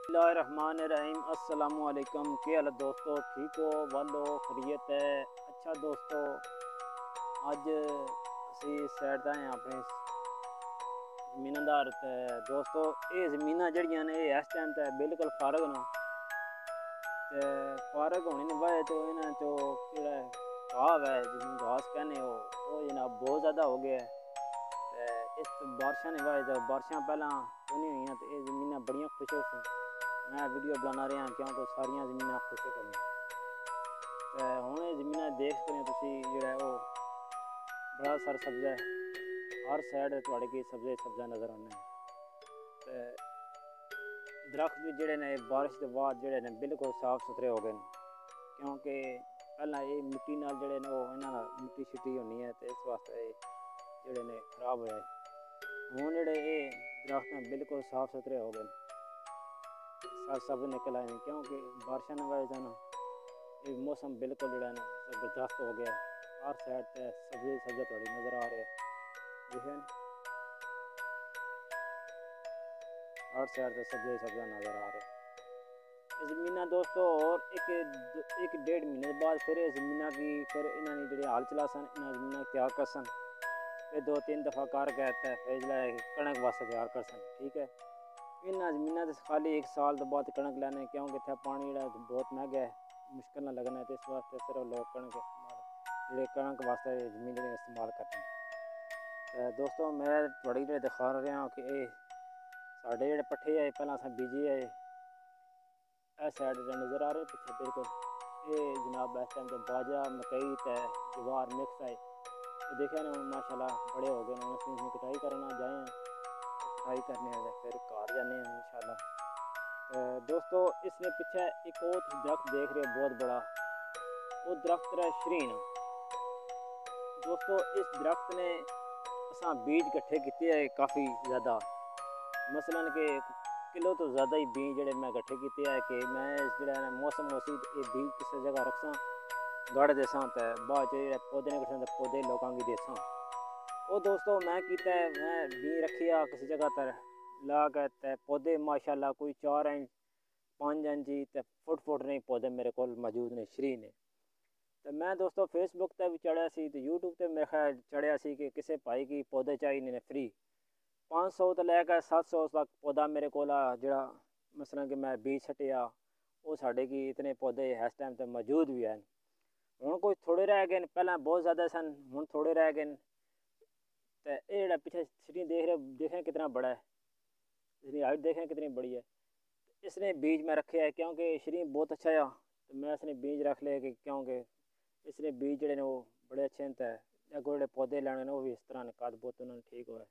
बिस्मिल्लाहिर्रहमानिर्रहीम। अस्सलामुअलैकुम। क्या हाल है दोस्तों? ठीक हो? वालो खैरियत है? अच्छा दोस्तों, अज असी सैर दा हैं अपनी जमीनां दा। दोस्तों ये जमीनां जड़ियां ने इस टाइम ते बिल्कुल फारग न, ते फारग होने की वजह तो इन्हां चो जेह्ड़ा घाह है जिसमें घास कहने वो जनाब बहुत ज़्यादा हो गया है। इस बारिशा की वजह तो बारिशां पहला नहीं हुई तो ये जमीनां बड़ियां खुशक सन। मैं वीडियो बना रहा क्योंकि सारिया जमीन खुशक हैं। हुण ये जमीन देख सकते तुसी जेह्ड़ा वो बड़ा सारा सब्ज़ा है, हर साइड तुहाड़े की सब्ज़ा सब्ज़ा नज़र आना है। दरख्त भी जेह्ड़े ने बारिश के बाद जेह्ड़े ने बिल्कुल साफ सुथरे हो गए क्योंकि पहला ये मिट्टी नाल जेह्ड़े ने वो इन्हां मिट्टी शिट्टी होनी है तो इस वास्ते जेह्ड़े ने खराब होए। हुण जेह्ड़े ये दरख्त हैं बिल्कुल साफ सुथरे हो गए, सब निकल आए हैं क्योंकि बारिशा की वजह से ना ये मौसम बिल्कुल जोड़ा ना ज़बरदस्त हो गया। हर साइड पर सब्ज़े सब्ज़े थोड़ी नज़र आ रहे देखें, हर साइड पर सब्ज़े सब्ज़ा नज़र आ रहे। ज़मीना दोस्तों और एक डेढ़ महीने बाद फिर ज़मीना की फिर इन्होंने जी हाल चला सन, इन्हें ज़मीना तैयार कर सन, फिर 2-3 दफ़ा कार कहता है फिर जो कणक वास्ते तैयार कर सन। ठीक है, इन्होंने ज़मीना तो खाली 1 साल तो बाद कणक लैने क्योंकि इतना पानी जो बहुत महंगा है, मुश्किल ना लगना है, तो इस वास्ते सिर्फ लोग कणक इस्तेमाल कणक वास्ते जमीन इस्तेमाल करते हैं। दोस्तों मैं थोड़ी जो दिखा रहा हूँ कि साढ़े जेह्ड़े पट्ठे है पहला असें बीजे है इस साइड नज़र आ रहे पिछले बिल्कुल ये जनाब इस टाइम तो बाजरा मकई ते जवार मिक्स है। तो देखा ना माशाल्लाह बड़े हो गए ना, इसमें कटाई करना जाए कटाई करने फिर घर जाने इंशाल्लाह। दोस्तों इसने पीछे एक और दरख्त देख रहे बहुत बड़ा, वो दरख्त है शरीन। दोस्तों इस दरख्त ने असा बीज इकट्ठे किए है काफ़ी ज़्यादा, मसलन के किलो तो ज़्यादा ही बीज जोड़े मैं इकट्ठे किए है कि मैं जो मौसम उसी ये बीज किसी जगह रखसा गढ़ देसा तो बाद जो पौधे ने कट्ठे पौधे लोगों की देसा। वो दोस्तों मैं किया मैं बीज रखी किसी जगह पर ला के पौधे माशाल्लाह कोई 4 इंच 5 इंच ते फुट नहीं पौधे मेरे को मौजूद ने श्री ने। तो मैं दोस्तों फेसबुक पर भी चढ़िया सी तो यूट्यूब पर मेरे ख्याल चढ़िया सी कि किसी भाई की पौधे चाहिए ने फ्री 500 तो लैकर 700 तक पौधा मेरे को जड़ा मसलन कि मैं बीज छटिया वो साढ़े की इतने पौधे इस टाइम तो मौजूद भी हैं। हूँ कोई थोड़े रह गए, पहला बहुत ज़्यादा सन हूँ थोड़े रह गए। तो ये जरा पीछे श्री देख रहे देखें कितना बड़ा है, इसकी हाइट देखें कितनी बड़ी है। इसने बीज में रखे है क्योंकि श्री बहुत अच्छा है, तो मैं इसने बीज रख लिया कि क्योंकि इसने बीज जड़े ने वो बड़े अच्छे हैं। तो अगो जो पौधे लाने वो भी इस तरह कद बहुत उन्होंने ठीक हुआ।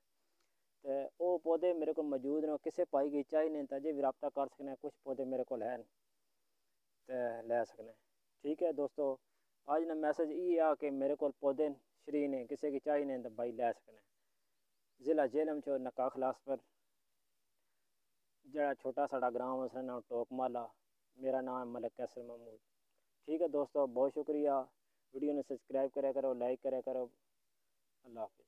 तो वो पौधे मेरे को मौजूद ने किसी भाई की चाहिए नहीं तो भी रबता कर सकने, कुछ पौधे मेरे को हैं तो लै सकने। ठीक है दोस्तों, आज ना मैसेज ये आ कि मेरे को पौधे श्री ने किसी की चाहिए नहीं तो भाई लै सकने। ज़िला झेलम चो नका खलास पर जरा छोटा साड़ा ग्राम उसका नाम टोकमाला, मेरा नाम है मलिक कैसर महमूद। ठीक है दोस्तों, बहुत शुक्रिया। वीडियो ने सब्सक्राइब करा करो, लाइक करा करो। अल्लाह हाफिज़।